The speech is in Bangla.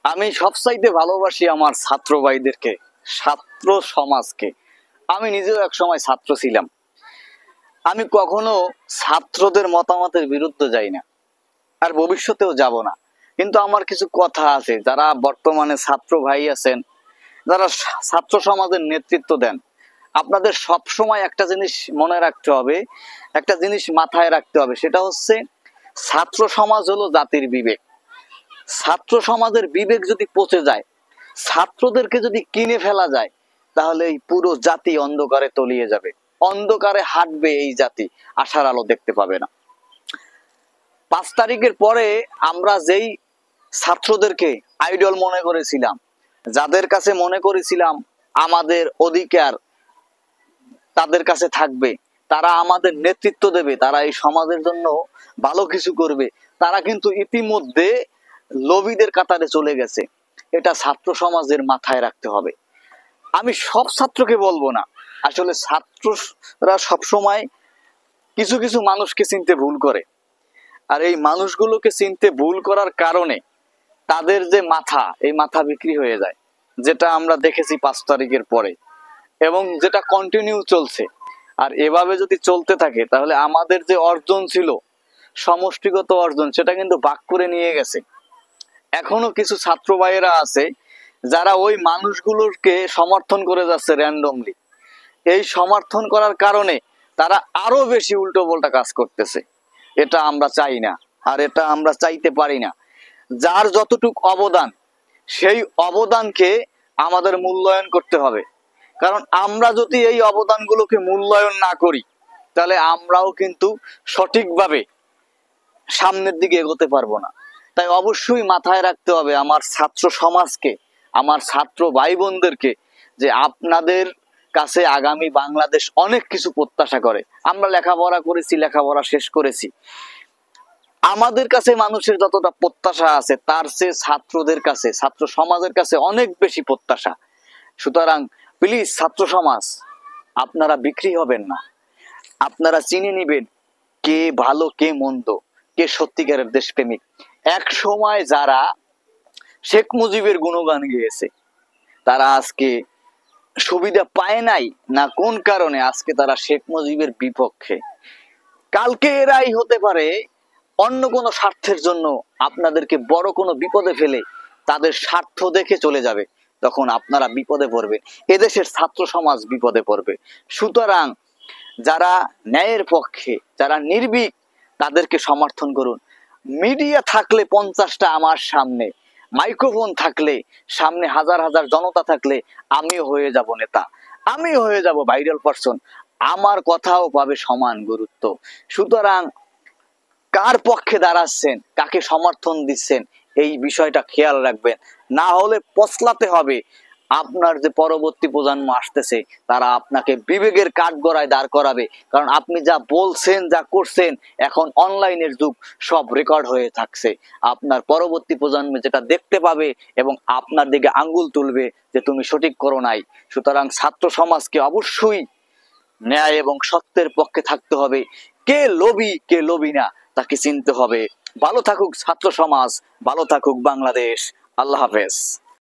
আমি সবচাইতে ভালোবাসি আমার ছাত্র ভাইদেরকে, ছাত্র সমাজকে। আমি নিজেও এক সময় ছাত্র ছিলাম। আমি কখনো ছাত্রদের মতামতের বিরুদ্ধে যাই না, আর ভবিষ্যতেও যাব না। কিন্তু আমার কিছু কথা আছে, যারা বর্তমানে ছাত্র ভাই আছেন, যারা ছাত্র সমাজের নেতৃত্ব দেন, আপনাদের সব সময় একটা জিনিস মনে রাখতে হবে, একটা জিনিস মাথায় রাখতে হবে, সেটা হচ্ছে ছাত্র সমাজ হলো জাতির বিবেক। ছাত্র সমাজের বিবেক যদি পচে যায়, ছাত্রদেরকে যদি কিনে ফেলা যায়, তাহলে এই পুরো জাতি অন্ধকারে তলিয়ে যাবে, অন্ধকারে হাঁটবে এই জাতি, আশার আলো দেখতে পাবে না। 5 তারিখের পরে আমরা যেই ছাত্রদেরকে আইডল মনে করেছিলাম, যাদের কাছে মনে করেছিলাম আমাদের অধিকার তাদের কাছে থাকবে, তারা আমাদের নেতৃত্ব দেবে, তারা এই সমাজের জন্য ভালো কিছু করবে, তারা কিন্তু ইতিমধ্যে লোভীদের কাতারে চলে গেছে। এটা ছাত্র সমাজের মাথায় রাখতে হবে। আমি সব ছাত্রকে বলবো না, আসলে ছাত্ররা সবসময় কিছু কিছু মানুষকে চিনতে ভুল করে, আর এই মানুষগুলোকে চিনতে ভুল করার কারণে তাদের যে মাথা, এই মাথা বিক্রি হয়ে যায়, যেটা আমরা দেখেছি 5 তারিখের পরে, এবং যেটা কন্টিনিউ চলছে। আর এভাবে যদি চলতে থাকে, তাহলে আমাদের যে অর্জন ছিল, সমষ্টিগত অর্জন, সেটা কিন্তু ভাগ করে নিয়ে গেছে। এখনো কিছু ছাত্র ভাইয়েরা আছে যারা ওই মানুষগুলোকে সমর্থন করে যাচ্ছে র্যান্ডমলি। এই সমর্থন করার কারণে তারা আরো বেশি উল্টো পাল্টা কাজ করতেছে। এটা আমরা চাই না, আর এটা আমরা চাইতে পারি না। যার যতটুক অবদান, সেই অবদানকে আমাদের মূল্যায়ন করতে হবে। কারণ আমরা যদি এই অবদানগুলোকে মূল্যায়ন না করি, তাহলে আমরাও কিন্তু সঠিকভাবে সামনের দিকে এগোতে পারবো না। তাই অবশ্যই মাথায় রাখতে হবে আমার ছাত্র সমাজকে, আমার ছাত্র ভাই বোনদেরকে, যে আপনাদের কাছে আগামী বাংলাদেশ অনেক কিছু প্রত্যাশা করে। আমরা লেখাপড়া করেছি, লেখাপড়া শেষ করেছি, আমাদের কাছে মানুষের যতটা প্রত্যাশা আছে, তার চেয়ে ছাত্রদের কাছে, ছাত্র সমাজের কাছে অনেক বেশি প্রত্যাশা। সুতরাং প্লিজ ছাত্র সমাজ, আপনারা বিক্রি হবেন না। আপনারা চিনে নিবেন কে ভালো, কে মন্দ, কে সত্যিকারের দেশপ্রেমিক। এক সময় যারা শেখ মুজিবের গুণগান গেয়েছে, তারা আজকে সুবিধা পায় নাই না কোন কারণে, আজকে তারা শেখ মুজিবের বিপক্ষে। কালকে এরাই হতে পারে অন্য কোনো স্বার্থের জন্য আপনাদেরকে বড় কোনো বিপদে ফেলে তাদের স্বার্থ দেখে চলে যাবে, তখন আপনারা বিপদে পড়বে, এদেশের ছাত্র সমাজ বিপদে পড়বে। সুতরাং যারা ন্যায়ের পক্ষে, যারা নির্ভীক, তাদেরকে সমর্থন করুন। মিডিয়া থাকলে 50টা আমার সামনে, মাইক্রোফোন থাকলে সামনে হাজার হাজার জনতা থাকলে আমিও হয়ে যাব নেতা, আমিও হয়ে যাব ভাইরাল পারসন, আমার কথাও পাবে সমান গুরুত্ব। সুতরাং কার পক্ষে দাঁড়াচ্ছেন, কাকে সমর্থন দিচ্ছেন, এই বিষয়টা খেয়াল রাখবেন, না হলে পছলাতে হবে। আপনার যে পরবর্তী প্রজন্ম আসতেছে, তারা আপনাকে বিবেকের কাঠগড়ায় দাঁড় করাবে। কারণ আপনি যা বলছেন, যা করছেন, এখন অনলাইনের যুগ, সব রেকর্ড হয়ে থাকছে। আপনার পরবর্তী প্রজন্মে যেটা দেখতে পাবে এবং আপনার দিকে আঙ্গুল তুলবে যে তুমি সঠিক করো নাই। সুতরাং ছাত্র সমাজকে অবশ্যই ন্যায় এবং সত্যের পক্ষে থাকতে হবে। কে লোভী, কে লোভী না, তাকে চিনতে হবে। ভালো থাকুক ছাত্র সমাজ, ভালো থাকুক বাংলাদেশ। আল্লাহ হাফেজ।